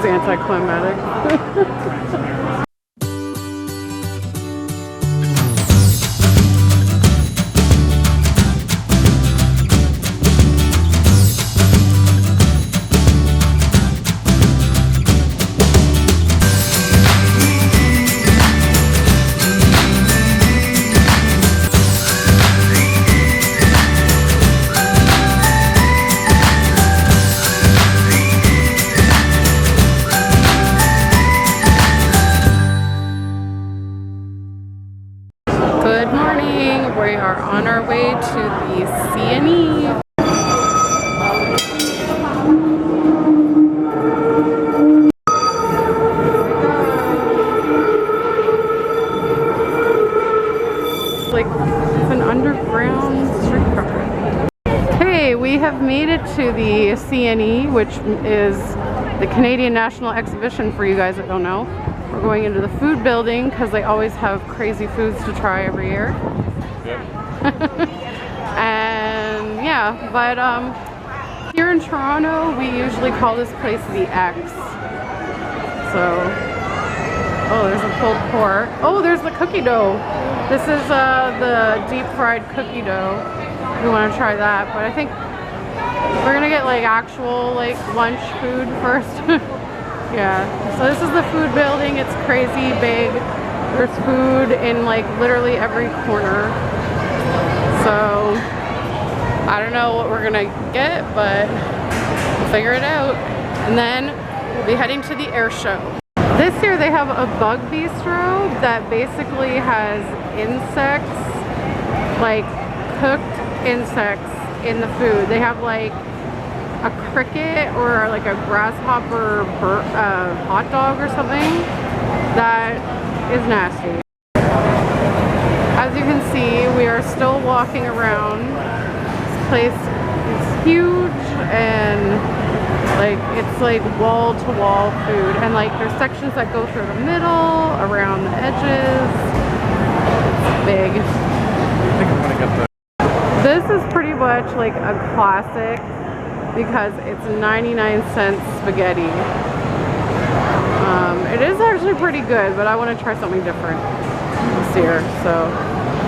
anticlimactic. Good morning. We are on our way to the C&E. Like it's an underground streetcar. Okay, we have made it to the C&E, which is the Canadian National Exhibition for you guys that don't know. We're going into the food building because they always have crazy foods to try every year. Yep. And yeah, but here in Toronto, we usually call this place the X. So, oh, there's a pulled pork. Oh, there's the cookie dough. This is the deep fried cookie dough. We want to try that, but I think we're gonna get like actual like lunch food first. Yeah, so this is the food building. It's crazy big. There's food in like literally every corner. So I don't know what we're gonna get, but we'll figure it out. And then we'll be heading to the air show. This year they have a bug bistro that basically has insects, like cooked insects in the food. They have like a cricket or like a grasshopper hot dog or something that is nasty. As you can see, we are still walking around. This place is huge and like it's like wall to wall food, and like there's sections that go through the middle, around the edges. It's big. I think I'm gonna get the... This is pretty much like a classic because it's 99-cent spaghetti. It is actually pretty good, but I want to try something different this year. So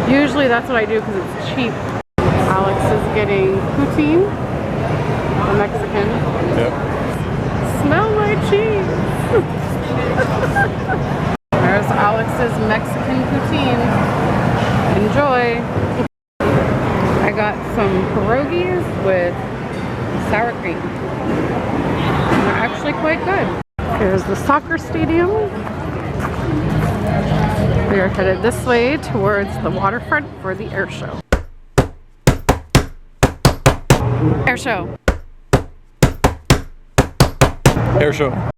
usually that's what I do because it's cheap. Alex is getting poutine, the Mexican. Yep. Smell my cheese. There's Alex's Mexican poutine. Enjoy. I got some pierogies with sour cream. They're actually quite good. Here's the soccer stadium. We are headed this way towards the waterfront for the air show. Air show. Air show.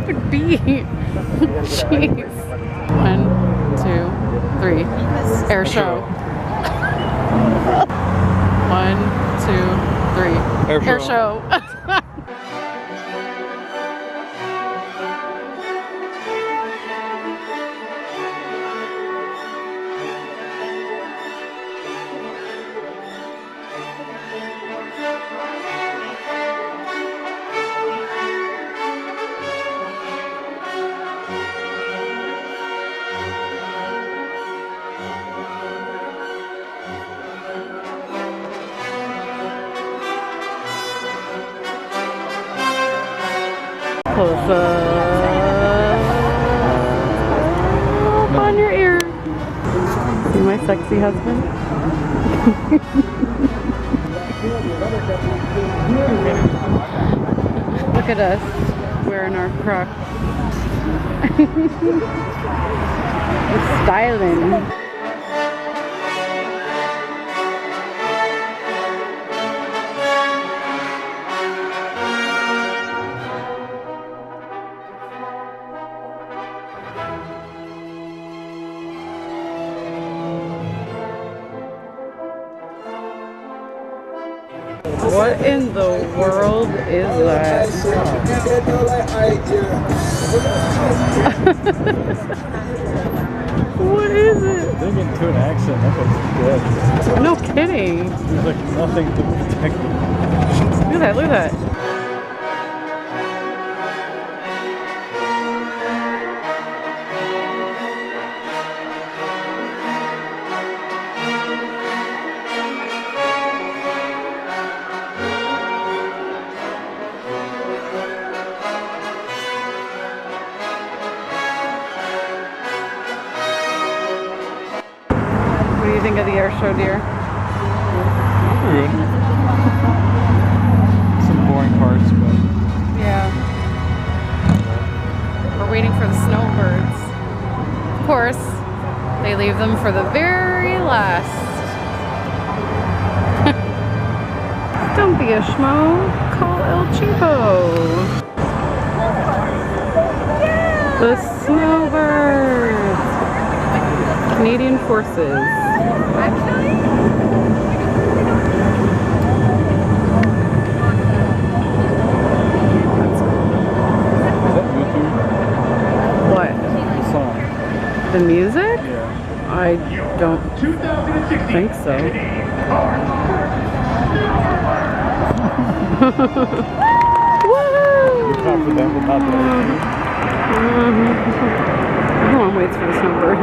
stupid bee. Jeez. 1, 2, 3. Air show. 1, 2, 3. Air show. Close up on your ear. See my sexy husband? Look at us wearing our Crocs. We're styling. What in the world is that? What is it? They get into an accent. That was good. No kidding. There's like nothing to protect them. Look at that, look at that. What do you think of the air show, dear? Good. Some boring parts, but Yeah. We're waiting for the snowbirds. Of course, they leave them for the very last. Don't be a schmo. Call El Cheapo. The snowbirds. Canadian Forces. What? the song. The music? Yeah. I don't think so. Woo! We clap for them, but not the other two. Everyone waits for the snowbird.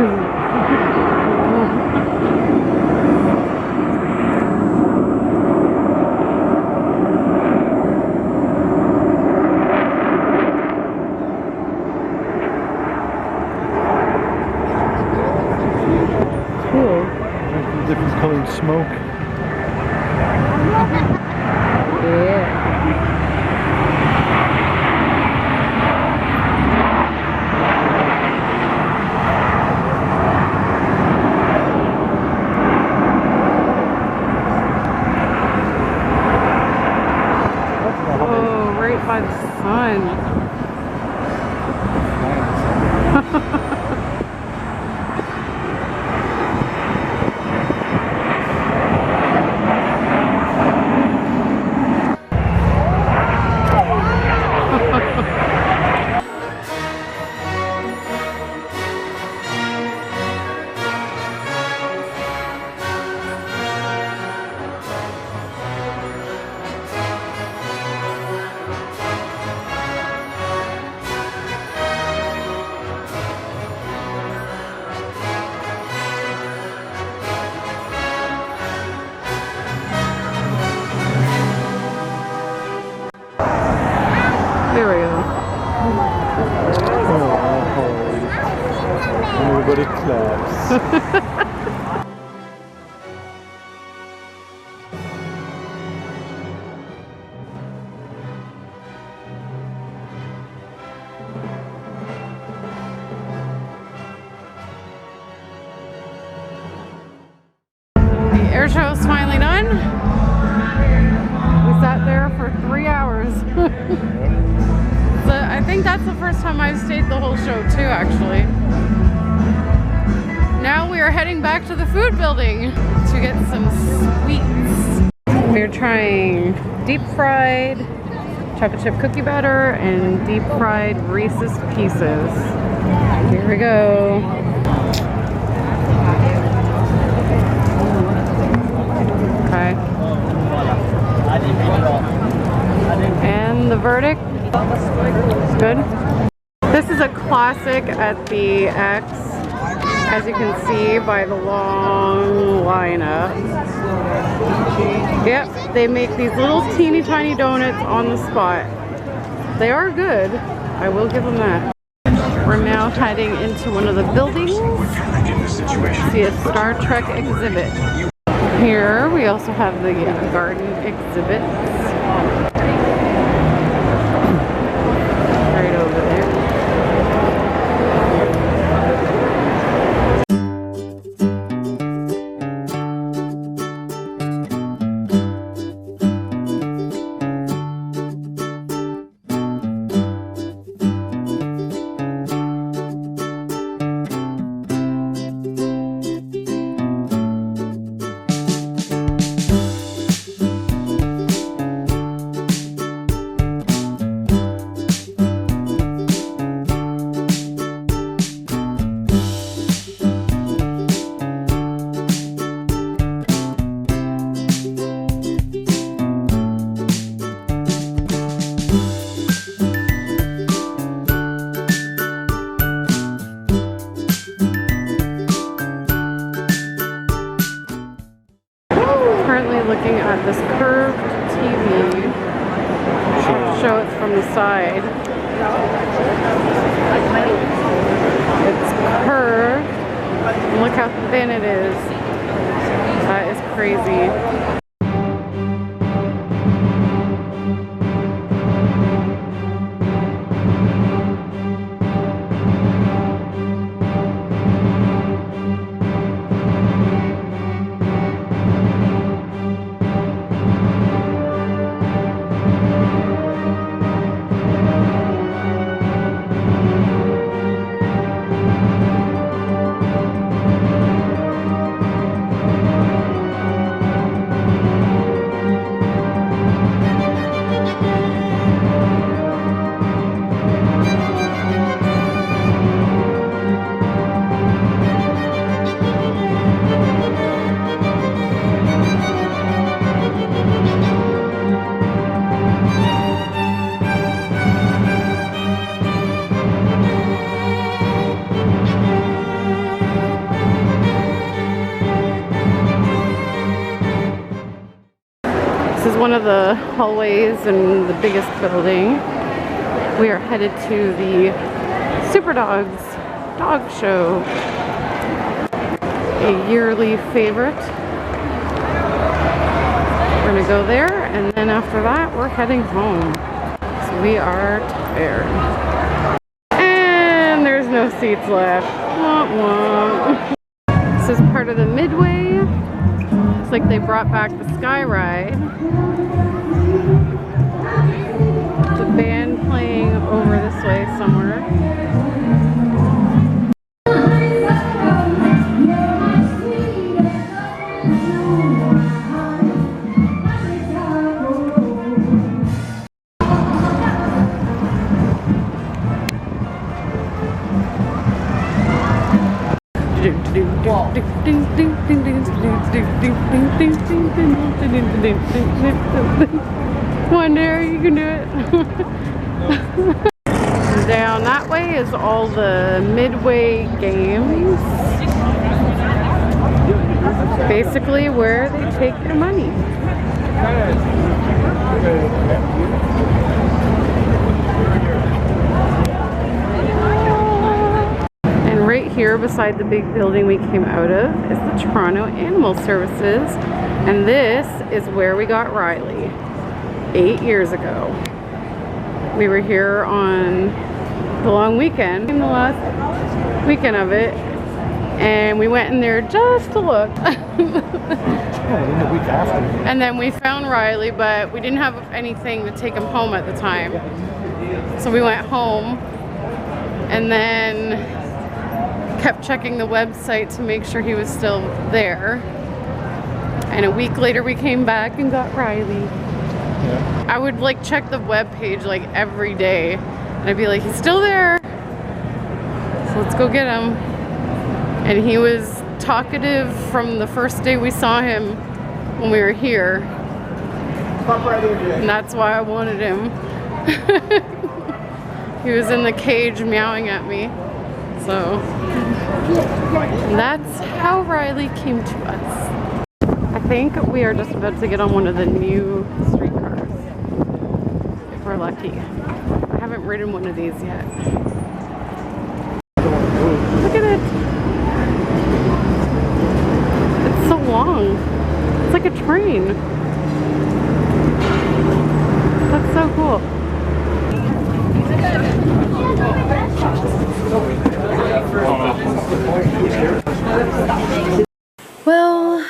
Cool. Different colored smoke. Yeah. Oh, right by the sun. There we go. Oh, everybody claps. The air show is finally done. We sat there for 3 hours. So I think think that's the first time I've stayed the whole show too, actually. Now we are heading back to the food building to get some sweets. We're trying deep fried chocolate chip cookie batter and deep fried Reese's Pieces. Here we go. Okay. And the verdict? Good. This is a classic at the X, as you can see by the long lineup. Yep, they make these little teeny tiny donuts on the spot. They are good, I will give them that. We're now heading into one of the buildings to see a Star Trek exhibit. Here we also have the garden exhibits. Right over there. Looking at this curved TV. Show it from the side. It's curved. And look how thin it is. That is crazy. This is one of the hallways in the biggest building. We are headed to the Super Dogs Dog Show, a yearly favorite. We're gonna go there, and then after that, we're heading home. So we are tired. And there's no seats left. Womp womp. This is part of the Midway. Looks like they brought back the Sky Ride. The band playing over this way somewhere. One there, you can do it. Down that way is all the Midway games. Basically where they take your money. And right here beside the big building we came out of is the Toronto Animal Services. And this is where we got Riley 8 years ago. We were here on the long weekend, in the last weekend of it, And we went in there just to look. Oh, then the week after. And then we found Riley, but we didn't have anything to take him home at the time. So we went home and then kept checking the website to make sure he was still there. And a week later we came back and got Riley. Yeah. I would like check the web page like every day. And I'd be like, he's still there. So let's go get him. And he was talkative from the first day we saw him when we were here. And that's why I wanted him. He was in the cage meowing at me. So that's how Riley came to us. I think we are just about to get on one of the new streetcars. If we're lucky. I haven't ridden one of these yet. Look at it. It's so long. It's like a train. That's so cool. Well,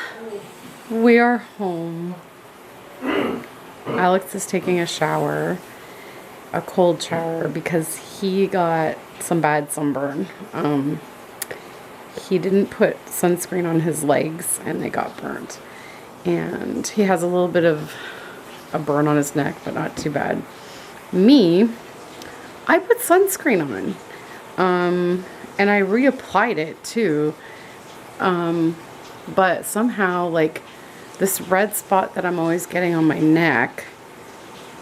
we are home. Alex is taking a shower, a cold shower, because he got some bad sunburn. He didn't put sunscreen on his legs and they got burnt. And he has a little bit of a burn on his neck, but not too bad. Me, I put sunscreen on. And I reapplied it too. But somehow, like, this red spot that I'm always getting on my neck,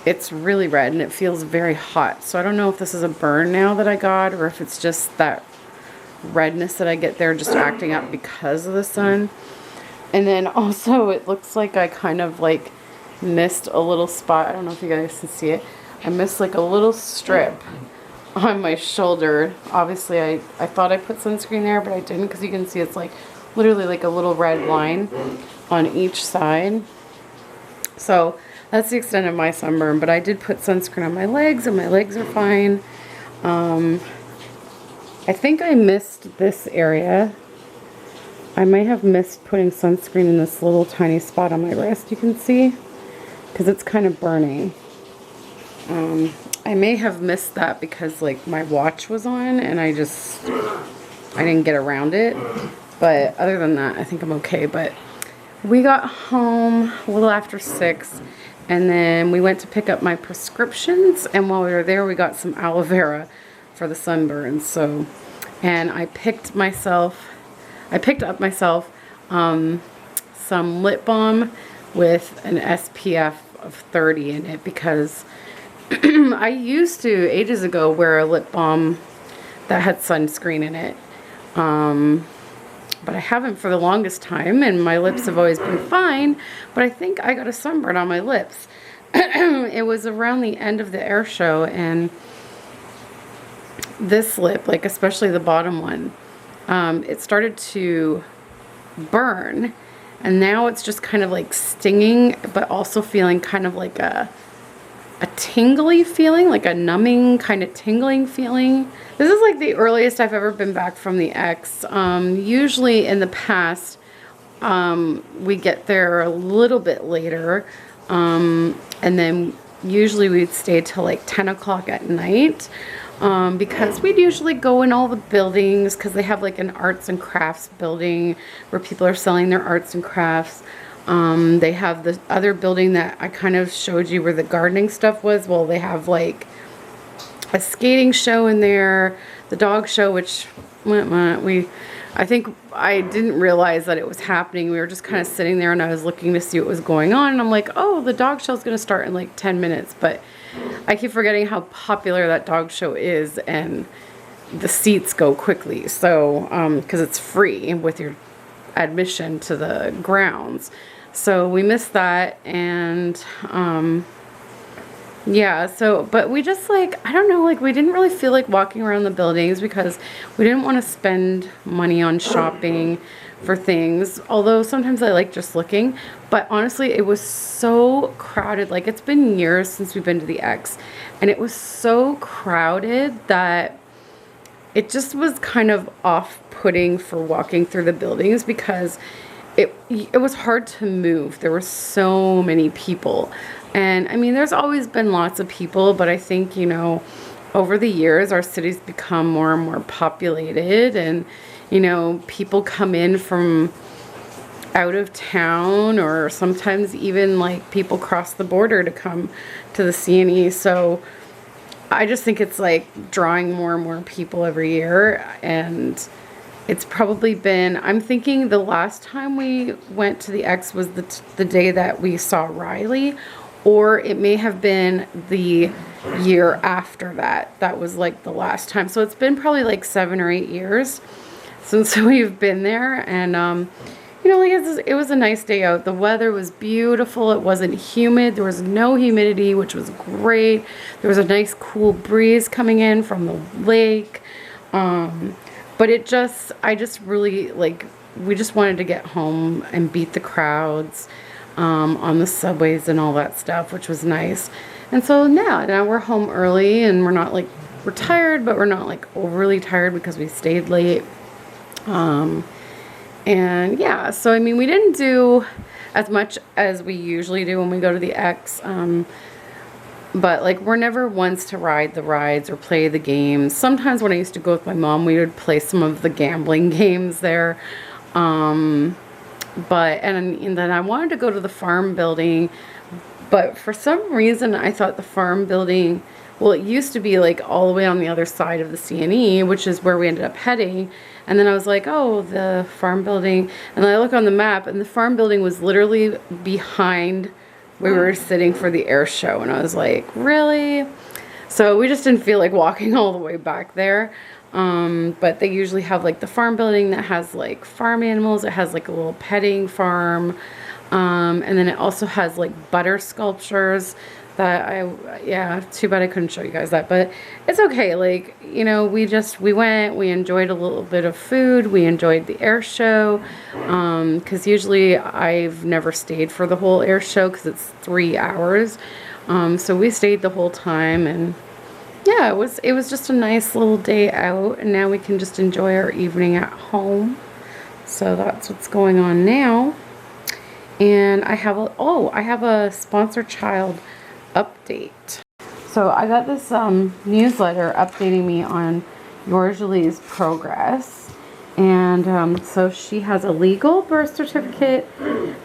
it's really red and it feels very hot. So I don't know if this is a burn now that I got, or if it's just that redness that I get there just acting up because of the sun. And then also it looks like I kind of like missed a little spot. I don't know if you guys can see it. I missed like a little strip on my shoulder. Obviously I thought I put sunscreen there, but I didn't, because you can see it's like literally like a little red line on each side. So that's the extent of my sunburn, but I did put sunscreen on my legs and my legs are fine. I think I missed this area. I may have missed putting sunscreen in this little tiny spot on my wrist, you can see, because it's kind of burning. I may have missed that because like my watch was on and I didn't get around it. But other than that, I think I'm okay. But we got home a little after 6, and then we went to pick up my prescriptions, and while we were there we got some aloe vera for the sunburn. So, and I picked up myself some lip balm with an SPF of 30 in it, because I used to ages ago wear a lip balm that had sunscreen in it, but I haven't for the longest time, and my lips have always been fine. But I think I got a sunburn on my lips. It was around the end of the air show, and this lip, like especially the bottom one, it started to burn, and now it's just kind of like stinging, but also feeling kind of like a tingly feeling, like a numbing kind of tingling feeling. This is like the earliest I've ever been back from the X. Usually in the past, we get there a little bit later, and then usually we'd stay till like 10 o'clock at night, because we'd usually go in all the buildings, because they have like an arts and crafts building where people are selling their arts and crafts. They have the other building that I kind of showed you where the gardening stuff was. Well, they have like a skating show in there, the dog show, which I think I didn't realize that it was happening. We were just kind of sitting there and I was looking to see what was going on, and I'm like, oh, the dog show is going to start in like 10 minutes, but I keep forgetting how popular that dog show is, and the seats go quickly. So, because it's free with your admission to the grounds. So we missed that, and yeah, so, but we just like, I don't know, like we didn't really feel like walking around the buildings because we didn't want to spend money on shopping for things, although sometimes I like just looking. But honestly, it was so crowded. Like, it's been years since we've been to the X, and it was so crowded that it just was kind of off-putting for walking through the buildings because it was hard to move. There were so many people. And I mean, there's always been lots of people, but I think, you know, over the years, our city's become more and more populated, and, you know, people come in from out of town, or sometimes even like people cross the border to come to the CNE. So I just think it's like drawing more and more people every year, and it's probably been, I'm thinking the last time we went to the X was the day that we saw Riley, or it may have been the year after that. That was like the last time. So it's been probably like 7 or 8 years since we've been there. And, you know, like it was a nice day out. The weather was beautiful. It wasn't humid. There was no humidity, which was great. There was a nice cool breeze coming in from the lake. But I just really, like, we just wanted to get home and beat the crowds on the subways and all that stuff, which was nice. And so now we're home early, and we're tired, but we're not like overly tired because we stayed late. And yeah, so I mean, we didn't do as much as we usually do when we go to the X. But like, we're never ones to ride the rides or play the games. Sometimes when I used to go with my mom, we would play some of the gambling games there. And then I wanted to go to the farm building, but for some reason I thought the farm building, well, it used to be like all the way on the other side of the CNE, which is where we ended up heading. And then I was like, oh, the farm building. And then I look on the map, and the farm building was literally behind where we were sitting for the air show. And I was like, really? So we just didn't feel like walking all the way back there. But they usually have like the farm building that has like farm animals. It has like a little petting farm. And then it also has like butter sculptures that yeah, too bad I couldn't show you guys that, but it's okay. Like, you know, we went, we enjoyed a little bit of food. We enjoyed the air show. 'Cause usually I've never stayed for the whole air show 'cause it's 3 hours. So we stayed the whole time, and yeah, it was just a nice little day out, and now we can just enjoy our evening at home. So that's what's going on now. And I have a sponsored child update. So I got this newsletter updating me on Yorjalee's progress. And so she has a legal birth certificate,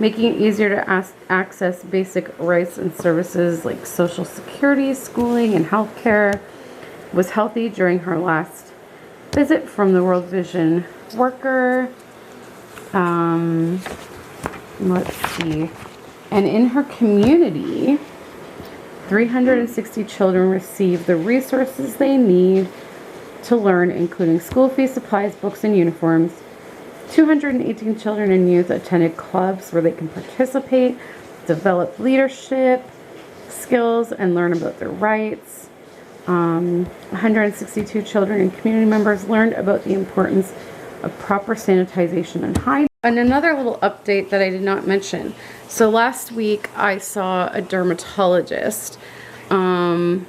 making it easier to access basic rights and services like Social Security, schooling, and healthcare. Was healthy during her last visit from the World Vision worker. Let's see. And in her community, 360 children receive the resources they need to learn, including school fees, supplies, books, and uniforms. 218 children and youth attended clubs where they can participate, develop leadership skills, and learn about their rights. 162 children and community members learned about the importance of proper sanitization and hygiene. And another little update that I did not mention. So last week I saw a dermatologist, and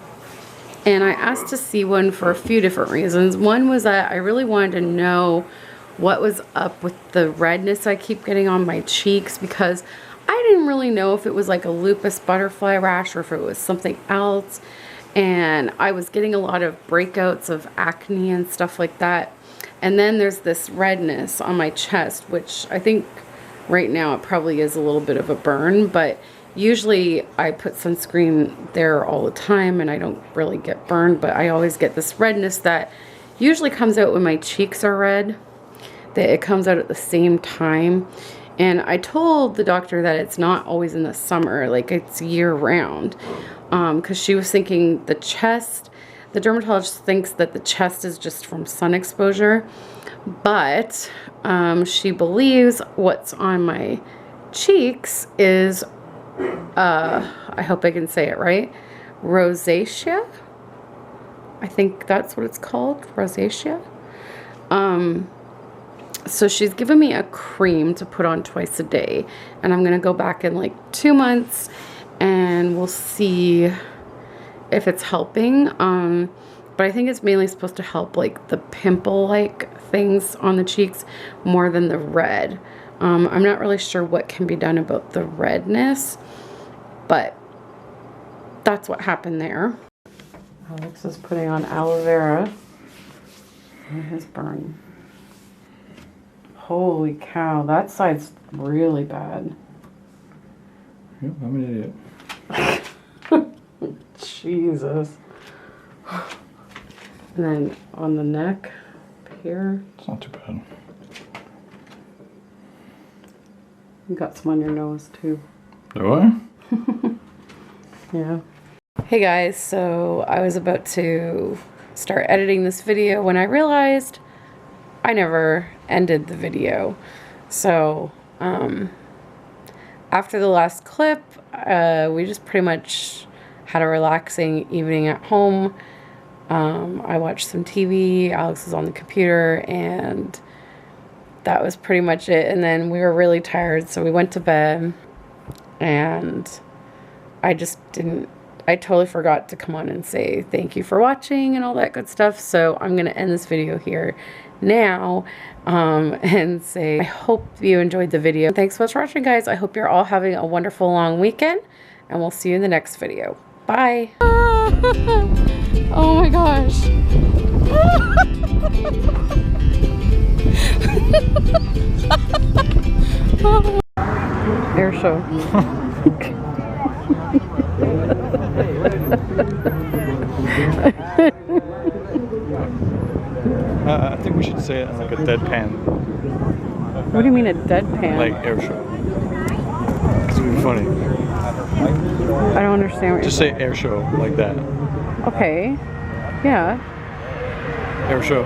I asked to see one for a few different reasons. One was that I really wanted to know what was up with the redness I keep getting on my cheeks, because I didn't really know if it was like a lupus butterfly rash or if it was something else. And I was getting a lot of breakouts of acne and stuff like that. And then there's this redness on my chest, which I think right now it probably is a little bit of a burn, but usually I put sunscreen there all the time and I don't really get burned, but I always get this redness that usually comes out when my cheeks are red, that it comes out at the same time. And I told the doctor that it's not always in the summer, like it's year round, because she was thinking the dermatologist thinks that the chest is just from sun exposure, but she believes what's on my cheeks is, I hope I can say it right, rosacea. I think that's what it's called, rosacea. So she's given me a cream to put on twice a day, and I'm going to go back in like 2 months and we'll see if it's helping. But I think it's mainly supposed to help like the pimple-like things on the cheeks more than the red. I'm not really sure what can be done about the redness, but that's what happened there. Alex is putting on aloe vera on his burn. Holy cow, that side's really bad. Yep, I'm an idiot. Jesus. And then on the neck up here. It's not too bad. You got some on your nose too. Do I? Yeah. Hey guys, so I was about to start editing this video when I realized I never ended the video. So, after the last clip, we just pretty much had a relaxing evening at home. I watched some TV, Alex was on the computer, and that was pretty much it. And then we were really tired, so we went to bed, and I totally forgot to come on and say thank you for watching and all that good stuff. So I'm going to end this video here now and say I hope you enjoyed the video. Thanks so much for watching, guys. I hope you're all having a wonderful long weekend, and we'll see you in the next video. Bye. Oh my gosh. Air show. I think we should say it in like a deadpan. What do you mean a deadpan? Like air show. Because it would be funny. I don't understand what Just say air show like that. Okay. Yeah. Air show.